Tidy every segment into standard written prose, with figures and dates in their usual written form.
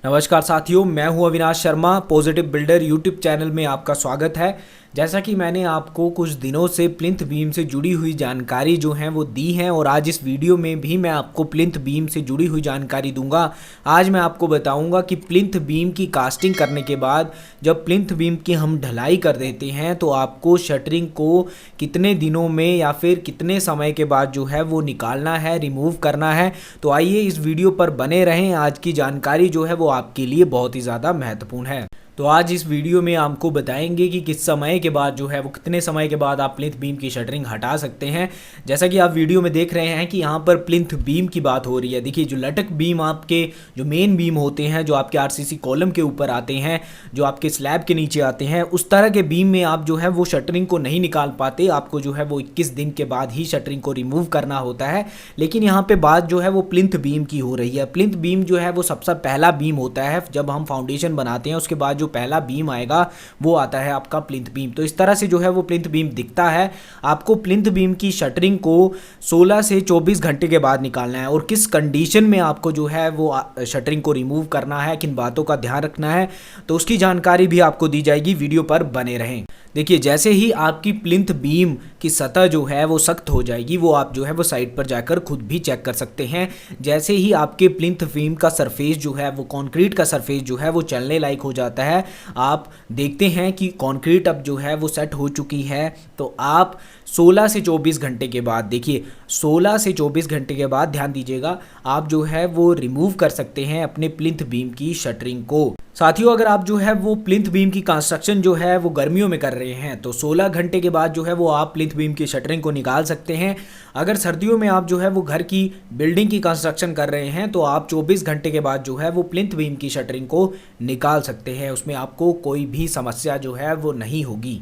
नमस्कार साथियों, मैं हूं Avinash Sharma. Positive builder YouTube channel में आपका स्वागत है। जैसा कि मैंने आपको कुछ दिनों से प्लिंथ बीम से जुड़ी हुई जानकारी जो है वो दी है, और आज इस वीडियो में भी मैं आपको प्लिंथ बीम से जुड़ी हुई जानकारी दूंगा। आज मैं आपको बताऊंगा कि प्लिंथ बीम की कास्टिंग करने के बाद जब प्लिंथ बीम की हम ढलाई कर देते हैं तो आपको शटरिंग को कितने दिनों में या फिर कितने समय के बाद जो है वो निकालना है, रिमूव करना है। तो आइए इस वीडियो पर बने रहें। आज की जानकारी जो है वो आपके लिए बहुत ही ज़्यादा महत्वपूर्ण है। तो आज इस वीडियो में आपको बताएंगे कि किस समय के बाद जो है वो कितने समय के बाद आप प्लिंथ बीम की शटरिंग हटा सकते हैं। जैसा कि आप वीडियो में देख रहे हैं कि यहाँ पर प्लिंथ बीम की बात हो रही है। देखिए, जो लटक बीम आपके जो मेन बीम होते हैं, जो आपके आरसीसी कॉलम के ऊपर आते हैं, जो आपके स्लैब के नीचे आते हैं, उस तरह के बीम में आप जो है वो शटरिंग को नहीं निकाल पाते। आपको जो है वो 21 दिन के बाद ही शटरिंग को रिमूव करना होता है। लेकिन यहाँ पे बात जो है वो प्लिंथ बीम की हो रही है। प्लिंथ बीम जो है वो सबसे पहला बीम होता है। जब हम फाउंडेशन बनाते हैं उसके बाद जो पहला बीम आएगा वो आता है आपका प्लिंथ बीम। तो इस तरह से जो है वो प्लिंथ बीम दिखता है। आपको प्लिंथ बीम की शटरिंग को 16 से 24 घंटे के बाद निकालना है, और किस कंडीशन में आपको जो है वो शटरिंग को रिमूव करना है, किन बातों का ध्यान रखना है, तो उसकी जानकारी भी आपको दी जाएगी। वीडियो पर बने रहें। देखिए, जैसे ही आपकी प्लिंथ बीम की सतह जो है वो सख्त हो जाएगी, वो आप जो है वो साइड पर जाकर खुद भी चेक कर सकते हैं। जैसे ही आपके प्लिंथ बीम का सरफेस जो है वो कंक्रीट का सरफेस जो है वो चलने लायक हो जाता है, आप देखते हैं कि कंक्रीट अब जो है वो सेट हो चुकी है, तो आप 16 से 24 घंटे के बाद, देखिए 16 से 24 घंटे के बाद ध्यान दीजिएगा, आप जो है वो रिमूव कर सकते हैं अपने प्लिंथ बीम की शटरिंग को। साथियों, अगर आप जो है वो प्लिंथ बीम की कंस्ट्रक्शन जो है वो गर्मियों में कर रहे हैं तो 16 घंटे के बाद जो है वो आप प्लिंथ बीम की शटरिंग को निकाल सकते हैं। अगर सर्दियों में आप जो है वो घर की बिल्डिंग की कंस्ट्रक्शन कर रहे हैं तो आप 24 घंटे के बाद जो है वो प्लिंथ बीम की शटरिंग को निकाल सकते हैं। उसमें आपको कोई भी समस्या जो है वो नहीं होगी।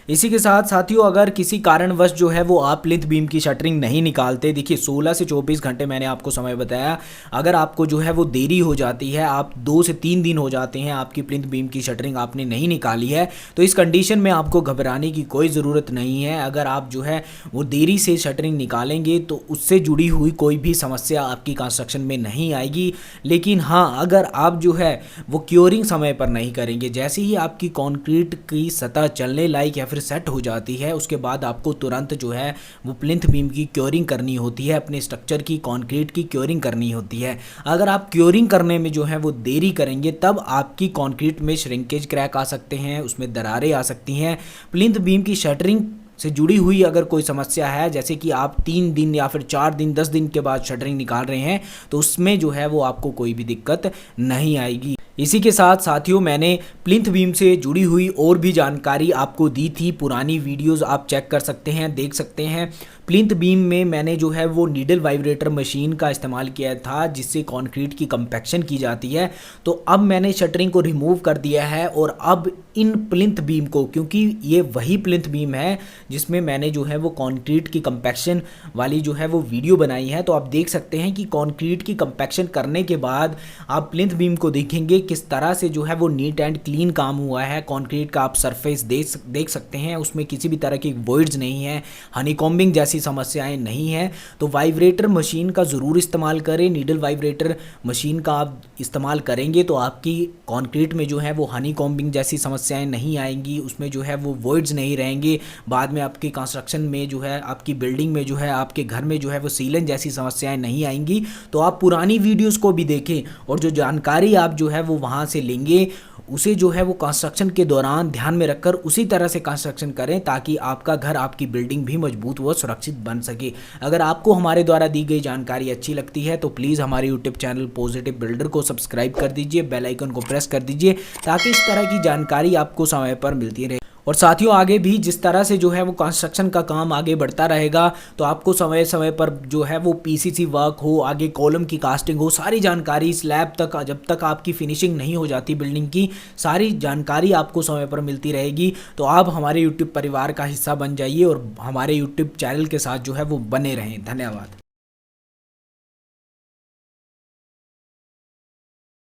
इसी के साथ साथियों, अगर किसी कारणवश जो है वो आप प्लिंथ बीम की शटरिंग नहीं निकालते, देखिए 16 से 24 घंटे मैंने आपको समय बताया, अगर आपको जो है वो देरी हो जाती है, आप 2 से 3 दिन हो जाते हैं आपकी प्लिंथ बीम की शटरिंग आपने नहीं निकाली है, तो इस कंडीशन में आपको घबराने की कोई ज़रूरत नहीं है। अगर आप जो है वो देरी से शटरिंग निकालेंगे तो उससे जुड़ी हुई कोई भी समस्या आपकी कंस्ट्रक्शन में नहीं आएगी। लेकिन हाँ, अगर आप जो है वो क्योरिंग समय पर नहीं करेंगे, जैसे ही आपकी कॉन्क्रीट की सतह चलने लायक या फिर सेट हो जाती है उसके बाद आपको तुरंत जो है वो प्लिंथ बीम की क्योरिंग करनी होती है, अपने स्ट्रक्चर की कंक्रीट की क्योरिंग करनी होती है। अगर आप क्योरिंग करने में जो है वो देरी करेंगे तब आपकी कंक्रीट में श्रिंकेज क्रैक आ सकते हैं, उसमें दरारें आ सकती हैं। प्लिंथ बीम की शटरिंग से जुड़ी हुई अगर कोई समस्या है, जैसे कि आप 3 दिन या फिर 4 दिन 10 दिन के बाद शटरिंग निकाल रहे हैं, तो उसमें जो है वो आपको कोई भी दिक्कत नहीं आएगी। इसी के साथ साथियों, मैंने प्लिंथ बीम से जुड़ी हुई और भी जानकारी आपको दी थी। पुरानी वीडियोस आप चेक कर सकते हैं, देख सकते हैं। प्लिंथ बीम में मैंने जो है वो नीडल वाइब्रेटर मशीन का इस्तेमाल किया था, जिससे कंक्रीट की कंपैक्शन की जाती है। तो अब मैंने शटरिंग को रिमूव कर दिया है, और अब इन प्लिंथ बीम को, क्योंकि ये वही प्लिंथ बीम है जिसमें मैंने जो है वो कंक्रीट की कंपैक्शन वाली जो है वो वीडियो बनाई है, तो आप देख सकते हैं कि कंक्रीट की कंपैक्शन करने के बाद आप प्लिंथ बीम को देखेंगे किस तरह से जो है वो नीट एंड क्लीन काम हुआ है। कंक्रीट का आप सरफेस देख सकते हैं, उसमें किसी भी तरह की वॉइड्स नहीं है, हनीकॉम्बिंग जैसी समस्याएं नहीं हैं। तो वाइब्रेटर मशीन का ज़रूर इस्तेमाल करें। नीडल वाइब्रेटर मशीन का आप इस्तेमाल करेंगे तो आपकी कंक्रीट में जो है वो हनीकॉम्बिंग जैसी समस्याएं नहीं आएंगी, उसमें जो है वो वॉइड्स नहीं रहेंगे। बाद में आपकी कंस्ट्रक्शन में जो है, आपकी बिल्डिंग में जो है, आपके घर में जो है वो सीलन जैसी समस्याएं नहीं आएंगी। तो आप पुरानी वीडियोज़ को भी देखें, और जो जानकारी आप जो है वो वहाँ से लेंगे उसे जो है वो कंस्ट्रक्शन के दौरान ध्यान में रखकर उसी तरह से कंस्ट्रक्शन करें, ताकि आपका घर, आपकी बिल्डिंग भी मजबूत व सुरक्षित बन सके। अगर आपको हमारे द्वारा दी गई जानकारी अच्छी लगती है तो प्लीज़ हमारे यूट्यूब चैनल पॉजिटिव बिल्डर को सब्सक्राइब कर दीजिए, बेल आइकन को प्रेस कर दीजिए, ताकि इस तरह की जानकारी आपको समय पर मिलती रहे। और साथियों, आगे भी जिस तरह से जो है वो कंस्ट्रक्शन का काम आगे बढ़ता रहेगा तो आपको समय समय पर जो है वो पीसीसी वर्क हो, आगे कॉलम की कास्टिंग हो, सारी जानकारी स्लैब तक, जब तक आपकी फिनिशिंग नहीं हो जाती बिल्डिंग की, सारी जानकारी आपको समय पर मिलती रहेगी। तो आप हमारे यूट्यूब परिवार का हिस्सा बन जाइए और हमारे यूट्यूब चैनल के साथ जो है वो बने रहें। धन्यवाद।